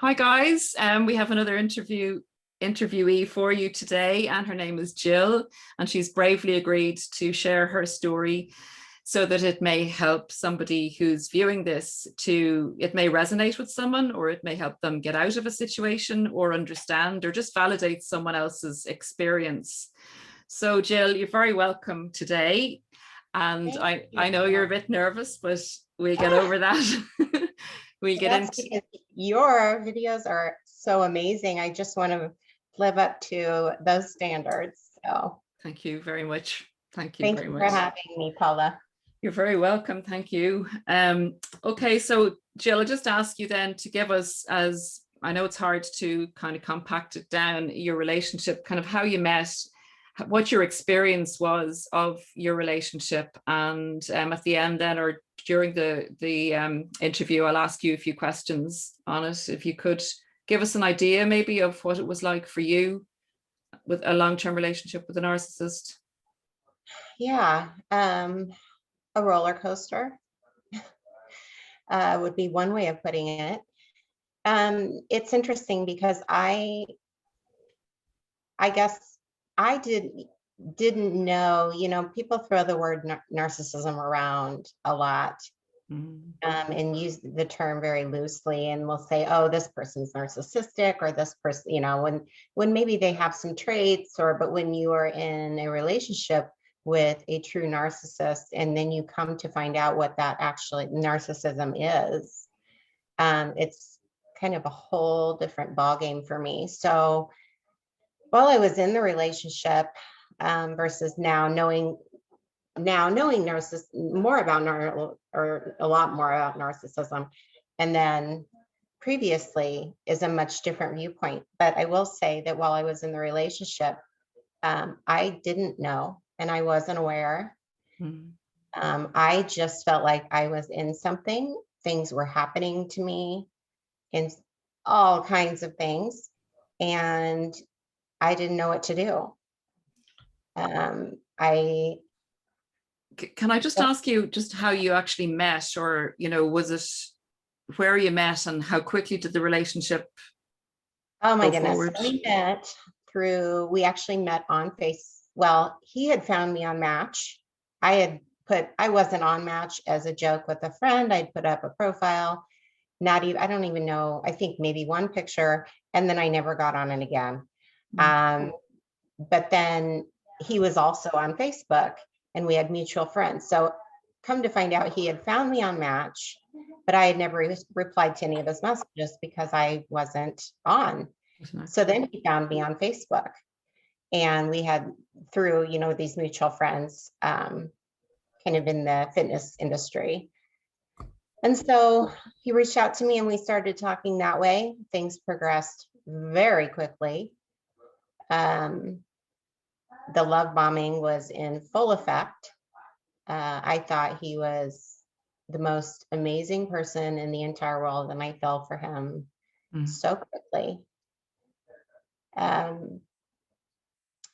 Hi guys, we have another interviewee for you today, and her name is Jill, and she's bravely agreed to share her story so that it may help somebody who's viewing this it may resonate with someone, or it may help them get out of a situation or understand or just validate someone else's experience. So Jill, you're very welcome today. And I know you're a bit nervous, but we'll get over that. We'll get into because your videos are so amazing. I just want to live up to those standards. So thank you very much. Thank you Thank very you much for having me, Paula. You're very welcome. Thank you. Okay, so Jill, I'll just ask you then to give us, as I know it's hard to kind of compact it down, your relationship, kind of how you met, what your experience was of your relationship, and at the end then, or during the interview, I'll ask you a few questions on it. If you could give us an idea maybe of what it was like for you with a long-term relationship with a narcissist. Yeah, a roller coaster would be one way of putting it. It's interesting because I guess I didn't know, people throw the word narcissism around a lot. And use the term very loosely, and we'll say, oh, this person's narcissistic, or this person, when maybe they have some traits, but when you are in a relationship with a true narcissist, and then you come to find out what that actually narcissism is, it's kind of a whole different ballgame for me. So while I was in the relationship, versus now knowing more about or a lot more about narcissism, and then previously is a much different viewpoint. But I will say that while I was in the relationship, I didn't know, and I wasn't aware. I just felt like I was in something. Things were happening to me in all kinds of things, and I didn't know what to do. Can I just ask you just how you actually met, or, was it where you met, and how quickly did the relationship Oh my go goodness. forward? We actually met on well, he had found me on Match. I wasn't on Match as a joke with a friend. I'd put up a profile, I don't even know, I think maybe one picture, and then I never got on it again. But then he was also on Facebook, and we had mutual friends. So come to find out, he had found me on Match, but I had never replied to any of his messages because I wasn't on. So then he found me on Facebook, and we had, through, these mutual friends, kind of in the fitness industry. And so he reached out to me, and we started talking that way. Things progressed very quickly. The love bombing was in full effect. I thought he was the most amazing person in the entire world, and I fell for him so quickly.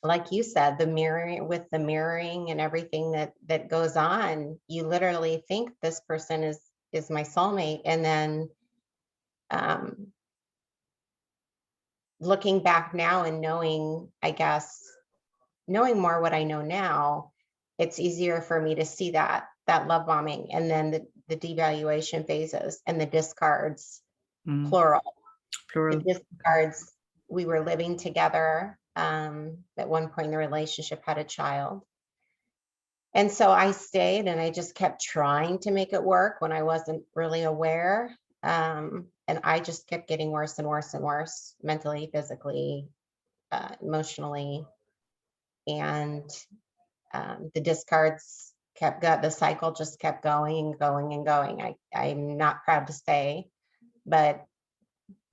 Like you said, the mirroring and everything that goes on, you literally think this person is my soulmate, and then looking back now and knowing more what I know now, it's easier for me to see that love bombing, and then the devaluation phases and the discards, plural. The discards, we were living together. At one point in the relationship, had a child. And so I stayed, and I just kept trying to make it work when I wasn't really aware. And I just kept getting worse and worse and worse, mentally, physically, emotionally. And the discards the cycle just kept going and going and going. I'm not proud to say, but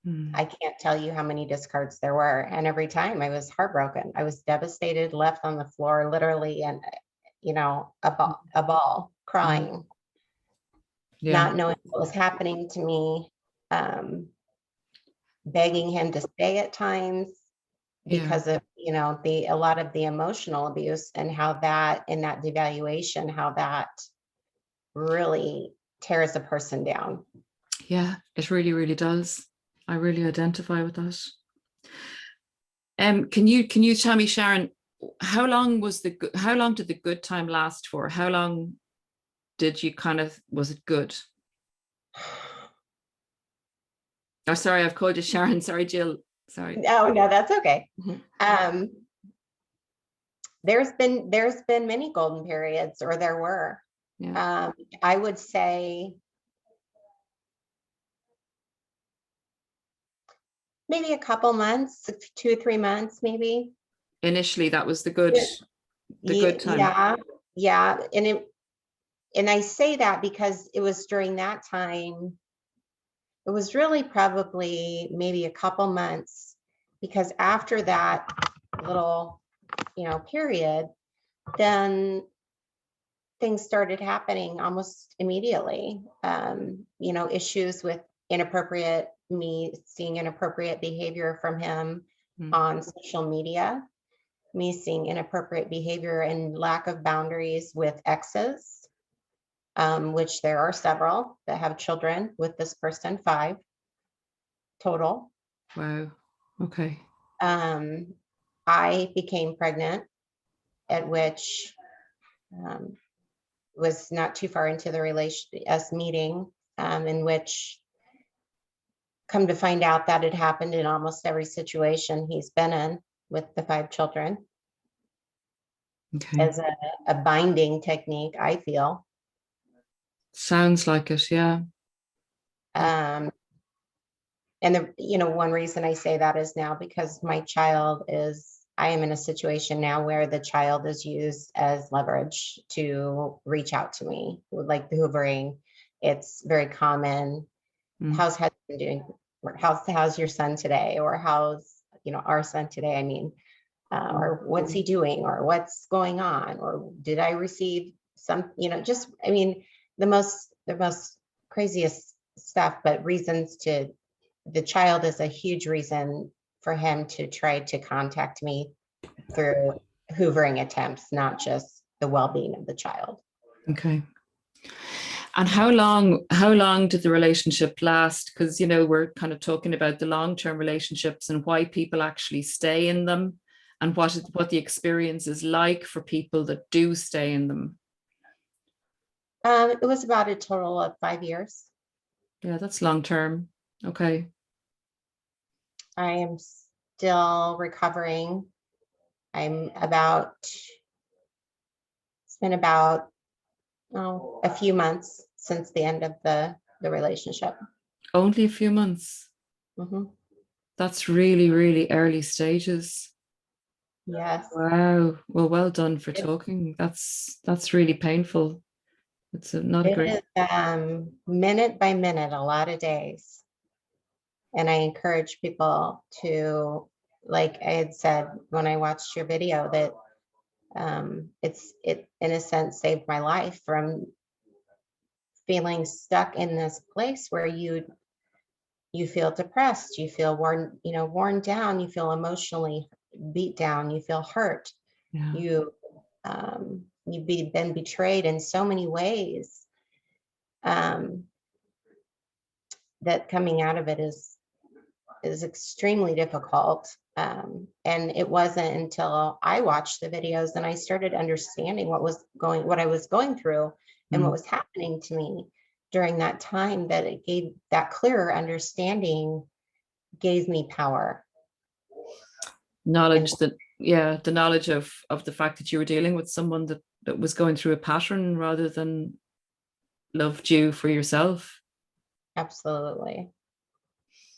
I can't tell you how many discards there were. And every time I was heartbroken, I was devastated, left on the floor, literally, and, a ball, crying, not knowing what was happening to me, begging him to stay at times, because of a lot of the emotional abuse, and how that, in that devaluation, how that really tears a person down. Yeah, it really, really does. I really identify with that. Can you tell me, Sharon, how long did the good time last for? How long did you was it good? Oh, sorry, I've called you Sharon. Sorry, Jill. Sorry. Oh, no, that's okay. There's been many golden periods, or there were. Yeah. I would say maybe a couple months, 2 or 3 months, maybe. Initially, that was the good time. Yeah. And I say that because it was during that time. It was really probably maybe a couple months, because after that little, period, then things started happening almost immediately. Issues with seeing inappropriate behavior from him on social media, me seeing inappropriate behavior and lack of boundaries with exes, which there are several that have children with this person, 5 total. Wow. Okay. I became pregnant, at which was not too far into us meeting, in which, come to find out, that it happened in almost every situation he's been in with the 5 children. Okay. As a binding technique, I feel. Sounds like it, yeah. And one reason I say that is now because I am in a situation now where the child is used as leverage to reach out to me, like the hoovering. It's very common. How's husband doing? How's your son today? Or how's, our son today? I mean, or what's he doing? Or what's going on? Or did I receive some, the most craziest stuff, but the child is a huge reason for him to try to contact me through hoovering attempts, not just the well-being of the child. Okay. And how long did the relationship last? Because, we're kind of talking about the long-term relationships and why people actually stay in them, and what the experience is like for people that do stay in them. It was about a total of 5 years. Yeah, that's long-term. Okay. I am still recovering. It's been about a few months since the end of the relationship. Only a few months. Mm-hmm. That's really, really early stages. Yes. Wow. Well done for talking. That's really painful. It's not a great. Minute by minute, a lot of days. And I encourage people to, like I had said when I watched your video, that it in a sense saved my life from feeling stuck in this place where you feel depressed, you feel worn down, you feel emotionally beat down, you feel hurt. Yeah. You've been betrayed in so many ways, that coming out of it is extremely difficult. And it wasn't until I watched the videos and I started understanding what I was going through and what was happening to me during that time, that it gave that clearer understanding, gave me power. Knowledge the knowledge of the fact that you were dealing with someone that was going through a pattern rather than loved you for yourself. Absolutely.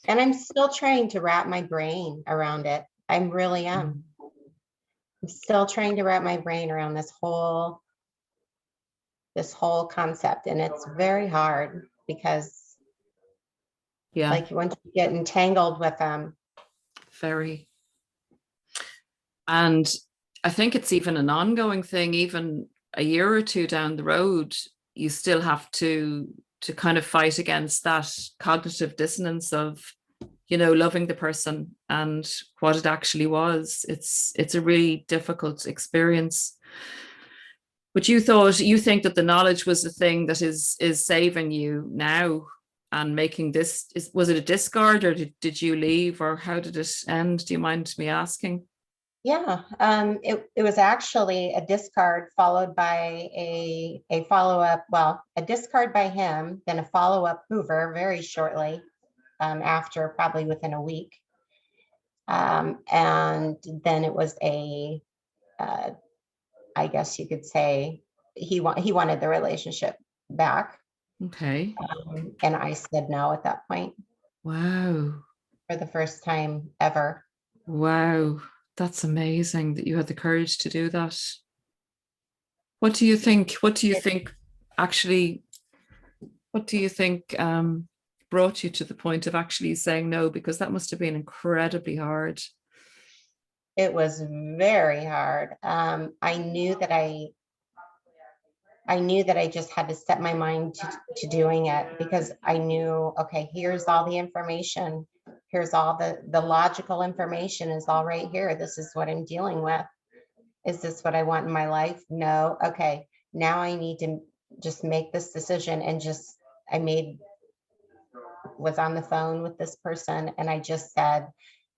And I'm still trying to wrap my brain around it. I really am. I'm still trying to wrap my brain around this whole concept. And it's very hard because, like, once you get entangled with them. Very. And I think it's even an ongoing thing, even a year or two down the road, you still have to kind of fight against that cognitive dissonance of, loving the person and what it actually was. It's a really difficult experience. But you think that the knowledge was the thing that is saving you now? making this, was it a discard, or did you leave, or how did it end? Do you mind me asking? Yeah, it was actually a discard followed by a follow-up, well, a discard by him, then a follow-up hoover very shortly after, probably within a week. And then it was a, I guess you could say, he wanted the relationship back. Okay. And I said no at that point. Wow. For the first time ever. Wow. That's amazing that you had the courage to do that. What do you think? What do you think actually, what do you think brought you to the point of actually saying no? Because that must have been incredibly hard. It was very hard. I knew that I just had to set my mind to doing it, because I knew, okay, here's all the information. Here's all the logical information is all right here. This is what I'm dealing with. Is this what I want in my life? No. Okay. Now I need to just make this decision. And just, was on the phone with this person, and I just said,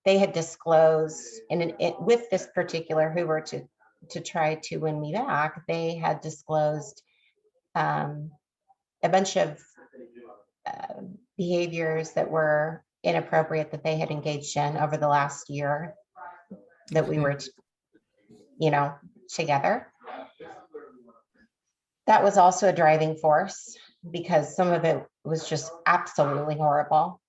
they had disclosed with this particular Hoover to try to win me back, they had disclosed a bunch of behaviors that were inappropriate that they had engaged in over the last year that we were, together. That was also a driving force, because some of it was just absolutely horrible.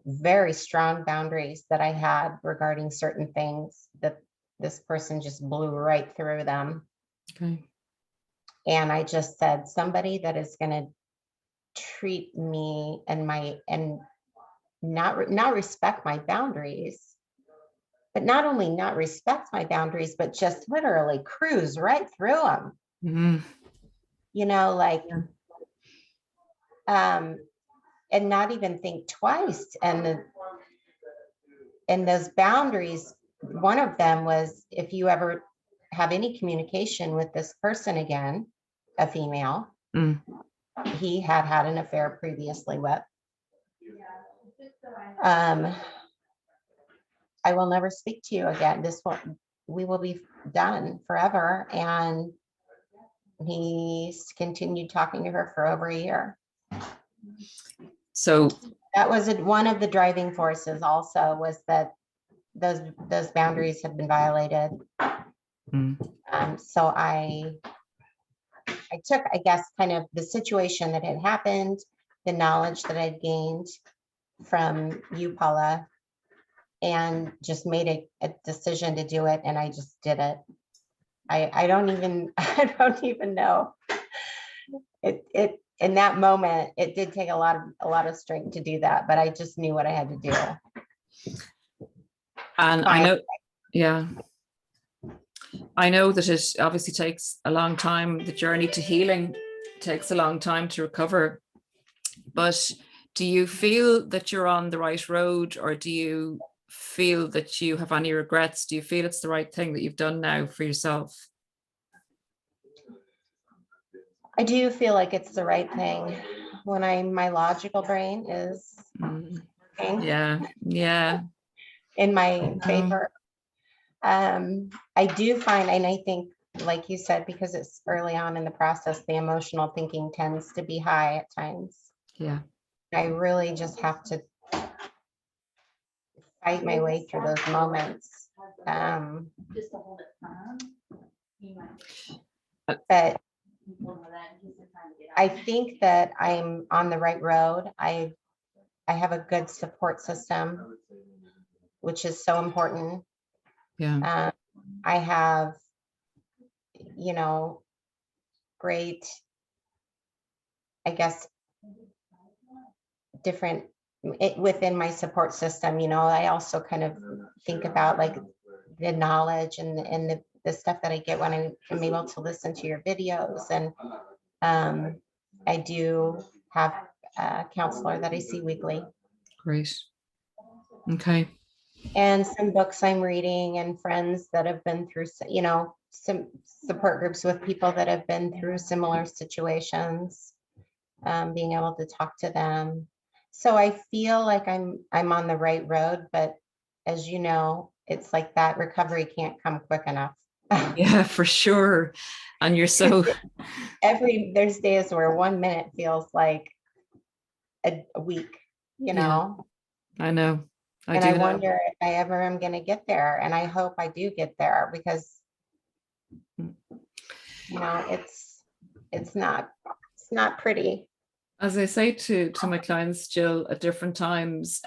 Very strong boundaries that I had regarding certain things that this person just blew right through them. Okay. And I just said, somebody that is going to treat me and not respect my boundaries, but not only not respect my boundaries, but just literally cruise right through them. Mm-hmm. And not even think twice. And those boundaries, one of them was, if you ever have any communication with this person again, a female, he had an affair previously with, I will never speak to you again. We will be done forever. And he's continued talking to her for over a year. So that was one of the driving forces also, was that those boundaries have been violated. So I took, I guess, kind of the situation that had happened, the knowledge that I'd gained from you, Paula, and just made a decision to do it. And I just did it. I don't even know. It in that moment, it did take a lot of strength to do that, but I just knew what I had to do. And I know, yeah, I know that it obviously takes a long time. The journey to healing takes a long time to recover. But do you feel that you're on the right road, or do you feel that you have any regrets? Do you feel it's the right thing that you've done now for yourself? I do feel like it's the right thing when my logical brain is working. Yeah. In my favor. I do find, and I think, like you said, because it's early on in the process, the emotional thinking tends to be high at times. Yeah. I really just have to fight my way through those moments. But I think that I'm on the right road. I have a good support system, which is so important. Yeah. I have, great, I guess, different within my support system. I also kind of think about like the knowledge and the stuff that I get when I'm able to listen to your videos. And I do have a counselor that I see weekly. Great. Okay. And some books I'm reading, and friends that have been through, some support groups with people that have been through similar situations, being able to talk to them. So I feel like I'm on the right road, but as you know, it's like that recovery can't come quick enough. Yeah, for sure. And you're so, There's days where 1 minute feels like a week, you yeah, know? I know. I And I do know. wonder if I ever am going to get there. And I hope I do get there because, you know, it's not pretty. As I say to my clients, Jill, at different times,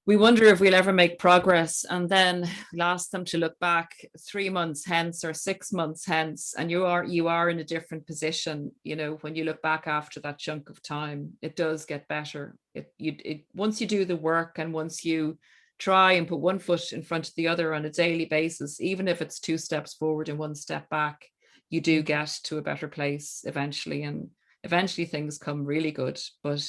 we wonder if we'll ever make progress, and then we'll ask them to look back 3 months hence or 6 months hence, and you are in a different position. You know, when you look back after that chunk of time, it does get better. Once you do the work, and once you try and put one foot in front of the other on a daily basis, even if it's 2 steps forward and 1 step back, you do get to a better place eventually, and eventually things come really good. But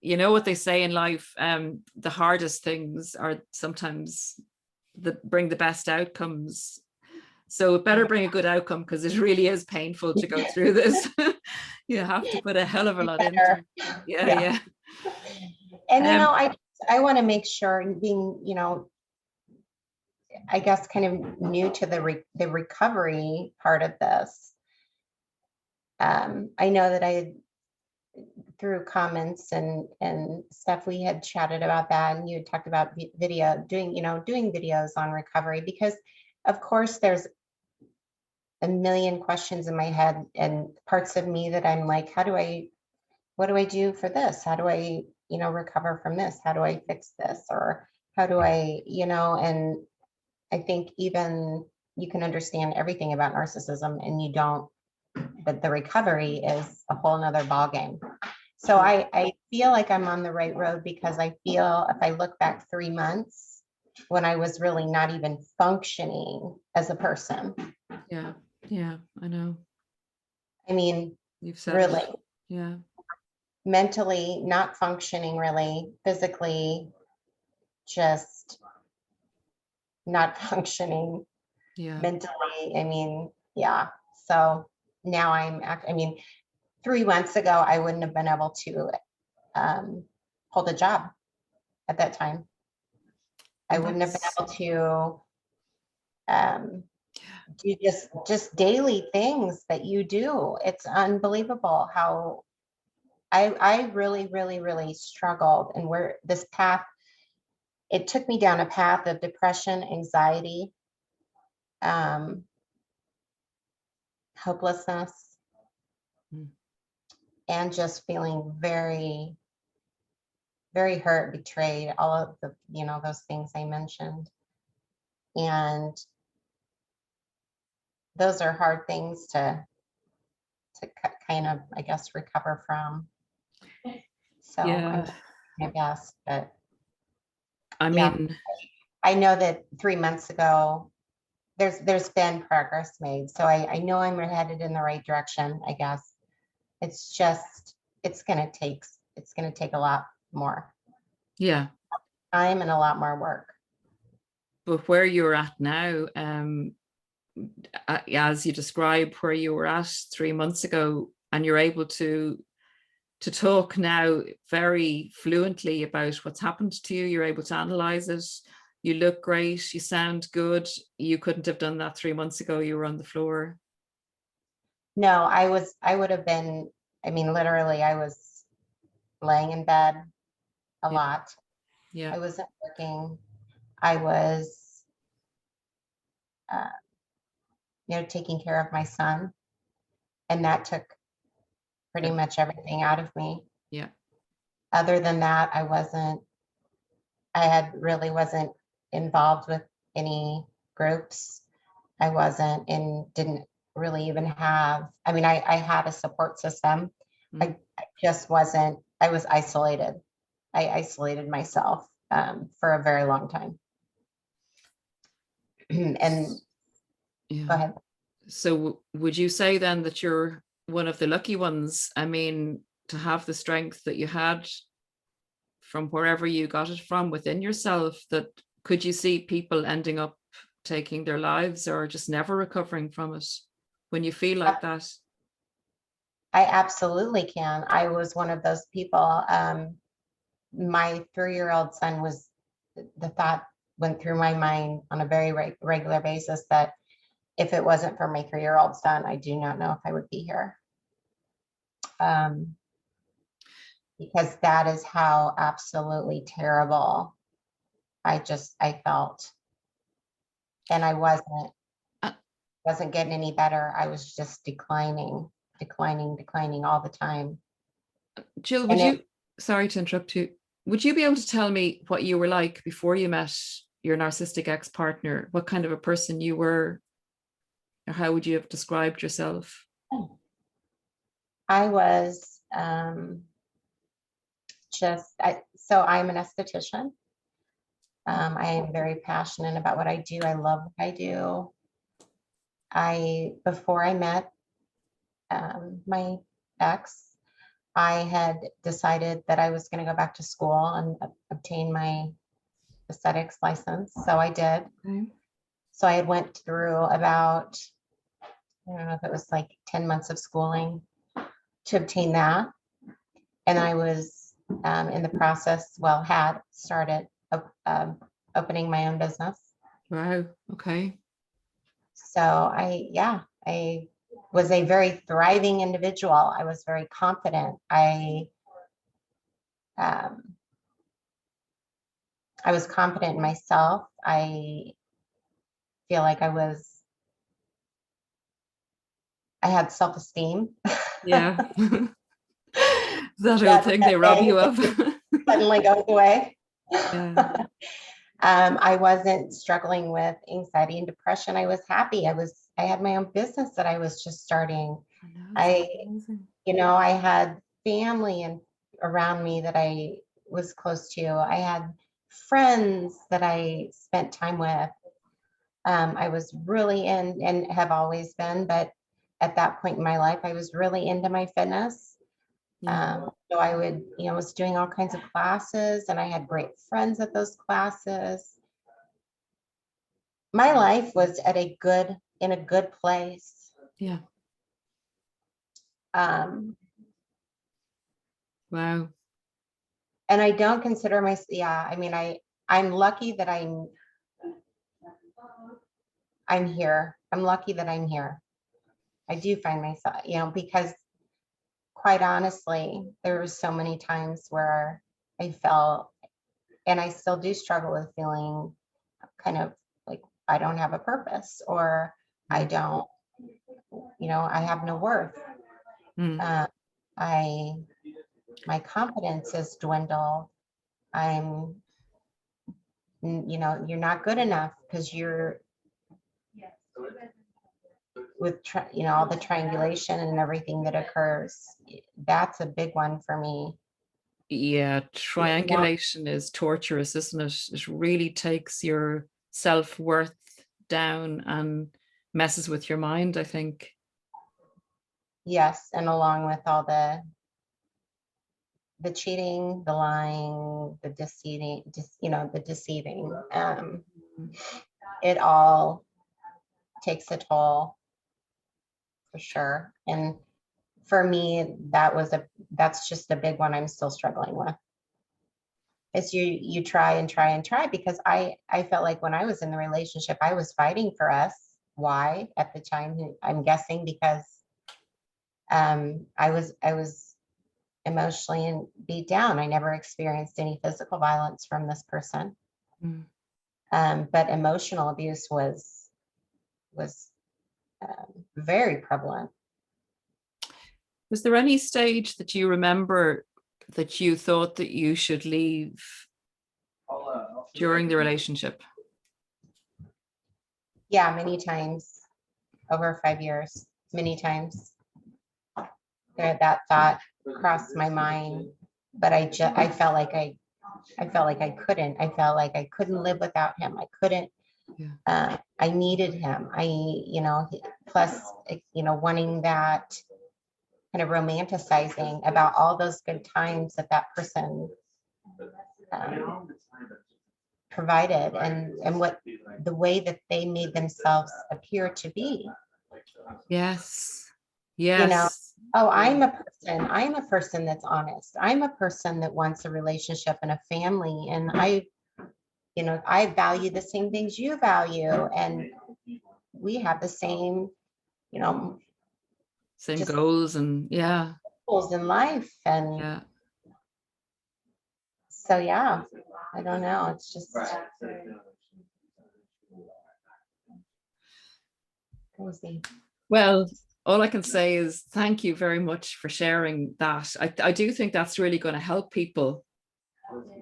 you know what they say in life, the hardest things are sometimes bring the best outcomes. So it better bring a good outcome, because it really is painful to go through this. You have to put a hell of a lot into it. Yeah. And you know, I want to make sure, being, you know, I guess kind of new to the recovery part of this. I know that through comments and stuff, we had chatted about that, and you had talked about doing videos on recovery, because of course there's a million questions in my head and parts of me that I'm like, what do I do for this? How do I, recover from this? How do I fix this? Or how do I, and I think even you can understand everything about narcissism and you don't, but the recovery is a whole nother ballgame. So I feel like I'm on the right road, because I feel if I look back 3 months when I was really not even functioning as a person. Yeah, I know. I mean, You've said really. it. Yeah. Mentally not functioning, really, physically just not functioning. Yeah. Mentally, I mean, yeah. So now I mean, 3 months ago, I wouldn't have been able to hold a job at that time. I wouldn't have been able to do just daily things that you do. It's unbelievable how I really, really, really struggled, and where this path, it took me down a path of depression, anxiety, hopelessness, and just feeling very, very hurt, betrayed, all of the, those things I mentioned. And those are hard things to kind of, I guess, recover from. So I'm doing my best, but I mean, I know that 3 months ago, there's been progress made. So I know I'm headed in the right direction, I guess. It's just, it's gonna take a lot more. Yeah. Time and a lot more work. But where you're at now, as you describe where you were at 3 months ago, and you're able to talk now very fluently about what's happened to you, you're able to analyze it. You look great, you sound good. You couldn't have done that 3 months ago. You were on the floor. No, I would have been, I mean, literally, I was laying in bed a lot. Yeah. I wasn't working. I was, taking care of my son, and that took pretty much everything out of me. Yeah. Other than that, really wasn't involved with any groups. I didn't really even have, I mean, I had a support system. I just wasn't, I was isolated. I isolated myself for a very long time. And go ahead. So would you say then that you're one of the lucky ones? I mean, to have the strength that you had from wherever you got it from within yourself, that could you see people ending up taking their lives or just never recovering from it when you feel like that? I absolutely can. I was one of those people. My 3-year-old son was, the thought went through my mind on a very regular basis that if it wasn't for my 3-year-old son, I do not know if I would be here. Because that is how absolutely terrible I felt. And I wasn't getting any better. I was just declining all the time. Jill, would you, sorry to interrupt you, would you be able to tell me what you were like before you met your narcissistic ex-partner? What kind of a person you were, or how would you have described yourself? I was so I'm an esthetician. I am very passionate about what I do. I love what I do. Before I met my ex, I had decided that I was going to go back to school and obtain my aesthetics license. So I did. Okay. So I had went through about, I don't know if it was like 10 months of schooling to obtain that. And I was in the process, had started opening my own business. Wow. Okay. So I was a very thriving individual. I was very confident. I was confident in myself. I feel like I had self-esteem. Yeah. That old thing they rob you of. Suddenly goes away. Yeah. I wasn't struggling with anxiety and depression. I was happy. I had my own business that I was just starting. I had family and around me that I was close to. I had friends that I spent time with. I was really in, and have always been, but at that point in my life, I was really into my fitness. So I was doing all kinds of classes, and I had great friends at those classes. My life was in a good place. Yeah. Wow. And I don't consider myself, I'm lucky that I'm here. I'm lucky that I'm here. I do find myself, because quite honestly, there were so many times where I felt, and I still do struggle with feeling kind of like I don't have a purpose, or I don't, I have no worth. My confidence has dwindled. You're not good enough because you're with, all the triangulation and everything that occurs. That's a big one for me. Yeah, triangulation is torturous, isn't it? It really takes your self-worth down and messes with your mind, I think. Yes, and along with all the cheating, the lying, the deceiving, it all takes a toll for sure. And for me, that's just a big one I'm still struggling with. Is you try and try and try, because I felt like when I was in the relationship, I was fighting for us. Why? At the time, I'm guessing because I was emotionally beat down. I never experienced any physical violence from this person. But emotional abuse was very prevalent. Was there any stage that you remember that you thought that you should leave during the relationship? Yeah, many times over 5 years, many times that thought crossed my mind, but I felt like I couldn't. I felt like I couldn't live without him. I couldn't. Yeah. I needed him. Plus, wanting that kind of romanticizing about all those good times that person provided, and what the way that they made themselves appear to be. Yes. Yes. Oh, I'm a person that's honest. I'm a person that wants a relationship and a family. And I value the same things you value. And we have the same, same just goals and goals in life. And so, yeah, I don't know. It's just crazy. Well, all I can say is thank you very much for sharing that. I do think that's really going to help people,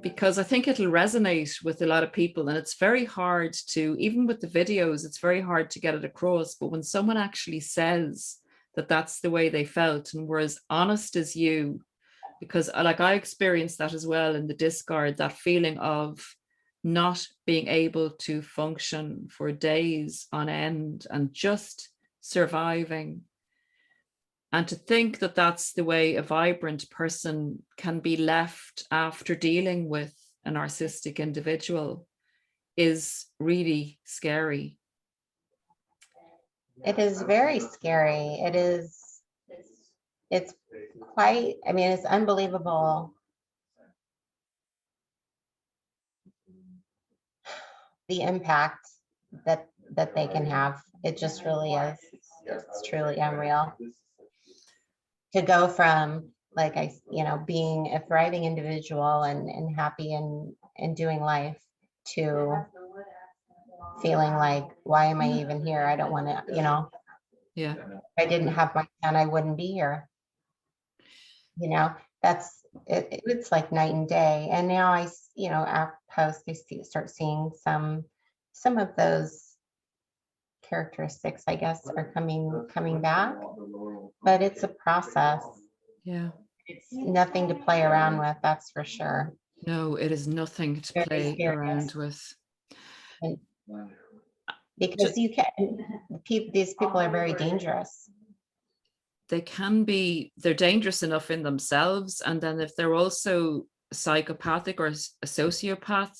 because I think it'll resonate with a lot of people. And it's very hard to, even with the videos, it's very hard to get it across. But when someone actually says that that's the way they felt and were as honest as you, because like I experienced that as well in the discard, that feeling of not being able to function for days on end and just surviving. And to think that that's the way a vibrant person can be left after dealing with a narcissistic individual is really scary. It is very scary. It's quite, it's unbelievable. The impact that they can have. It just really is. It's truly unreal. To go from being a thriving individual and happy and doing life to feeling like, why am I even here? I don't want to, Yeah. If I didn't have my son, I wouldn't be here. That's it, it's like night and day. And now after post, start seeing some of those characteristics, I guess, are coming back, but it's a process. Yeah. It's nothing to play around with, that's for sure. No, it is nothing to play around with. And because these people are very dangerous. They can be, they're dangerous enough in themselves. And then if they're also psychopathic or a sociopath,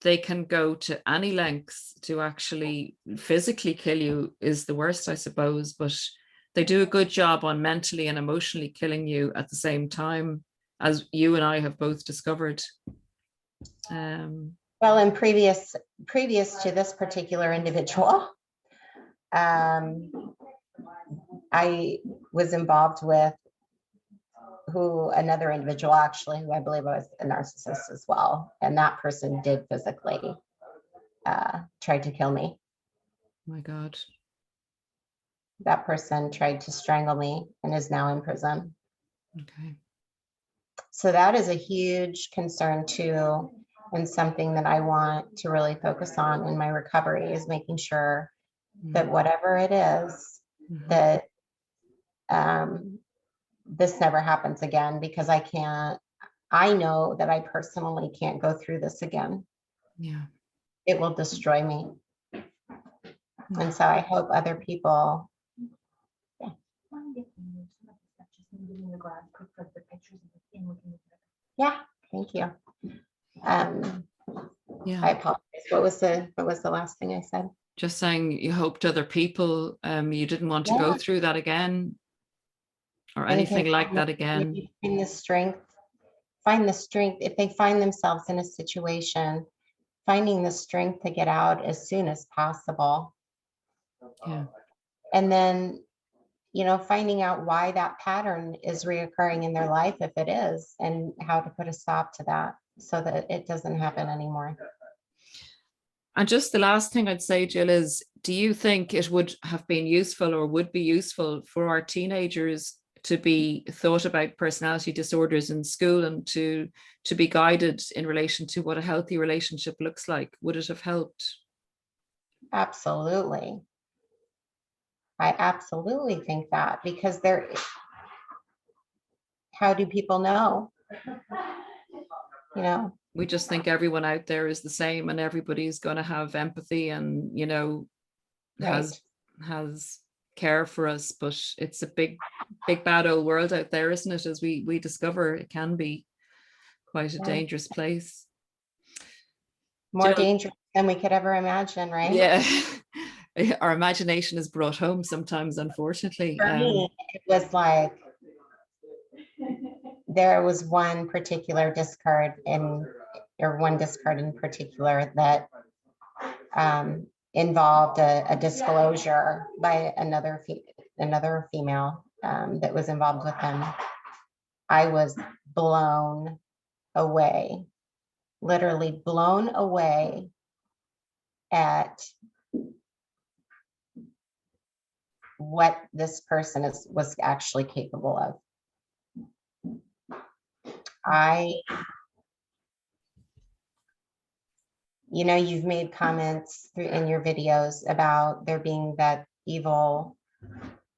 they can go to any lengths to actually physically kill you, is the worst, I suppose. But they do a good job on mentally and emotionally killing you at the same time, as you and I have both discovered. Well, in previous to this particular individual, I was involved with another individual, actually, who I believe was a narcissist as well. And that person did physically try to kill me. Oh my God. That person tried to strangle me and is now in prison. Okay. So that is a huge concern too, and something that I want to really focus on in my recovery, is making sure that whatever it is, that this never happens again, because I know that I personally can't go through this again. Yeah. It will destroy me. And so I hope other people. Yeah, thank you. Yeah. I apologize. What was the last thing I said? Just saying you hoped other people, you didn't want to go through that again, or anything like that again. Find the strength if they find themselves in a situation, finding the strength to get out as soon as possible. Yeah. And then, finding out why that pattern is reoccurring in their life, if it is, and how to put a stop to that so that it doesn't happen anymore. And just the last thing I'd say, Jill, is, do you think it would have been useful, or would be useful, for our teenagers to be thought about personality disorders in school, and to be guided in relation to what a healthy relationship looks like? Would it have helped? Absolutely. I absolutely think that, because how do people know? We just think everyone out there is the same, and everybody's going to have empathy and, has care for us. But it's a big bad old world out there, isn't it? As we discover, it can be quite a dangerous place. More dangerous than we could ever imagine, right? Yeah. Our imagination is brought home sometimes, unfortunately. For me, it was like, there was one particular discard one discard in particular that involved a disclosure by another female that was involved with him. I was blown away, literally blown away at what this person was actually capable of. You know, you've made comments in your videos about there being that evil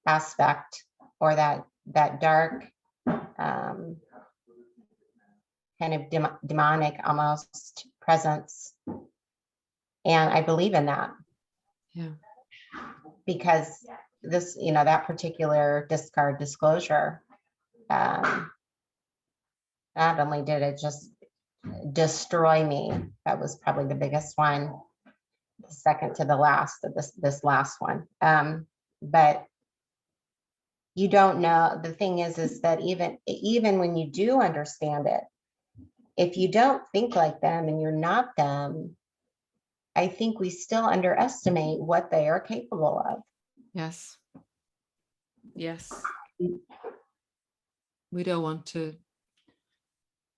aspect, or that dark kind of demonic almost presence. And I believe in that. Yeah. Because this, you know, that particular discard disclosure, not only did it just destroy me, that was probably the biggest one, the second to the last of this last one. But you don't know, the thing is that even when you do understand it, if you don't think like them and you're not them, I think we still underestimate what they are capable of. Yes. Yes. We don't want to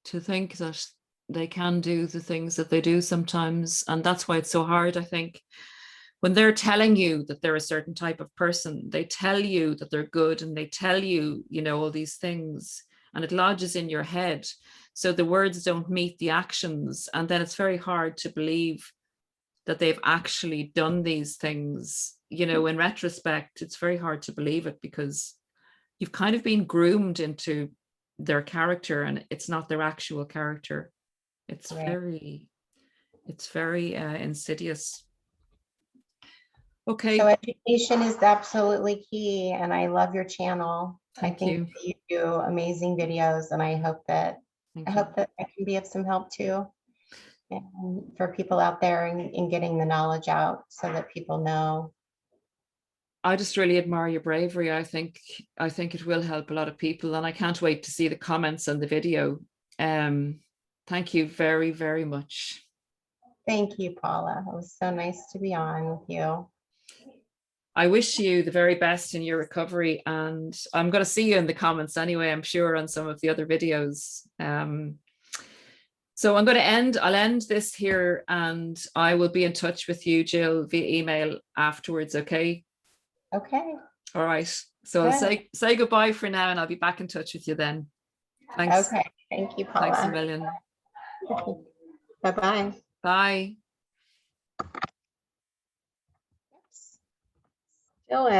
think that they can do the things that they do sometimes. And that's why it's so hard, I think. When they're telling you that they're a certain type of person, they tell you that they're good, and they tell you, you know, all these things, and it lodges in your head. So the words don't meet the actions. And then it's very hard to believe that they've actually done these things. You know, in retrospect, it's very hard to believe it, because you've kind of been groomed into their character, and it's not their actual character. It's very insidious. Okay. So education is absolutely key, and I love your channel. Thank I think you. you do amazing videos, and I hope that I can be of some help too, and for people out there in getting the knowledge out so that people know. I just really admire your bravery. I think it will help a lot of people, and I can't wait to see the comments on the video. Thank you very, very much. Thank you, Paula. It was so nice to be on with you. I wish you the very best in your recovery, and I'm going to see you in the comments anyway, I'm sure, on some of the other videos. So I'll end this here, and I will be in touch with you, Jill, via email afterwards. Okay. Okay. All right. So say goodbye for now, and I'll be back in touch with you then. Thanks. Okay. Thank you, Paula. Thanks a million. Bye-bye. Bye. Still in.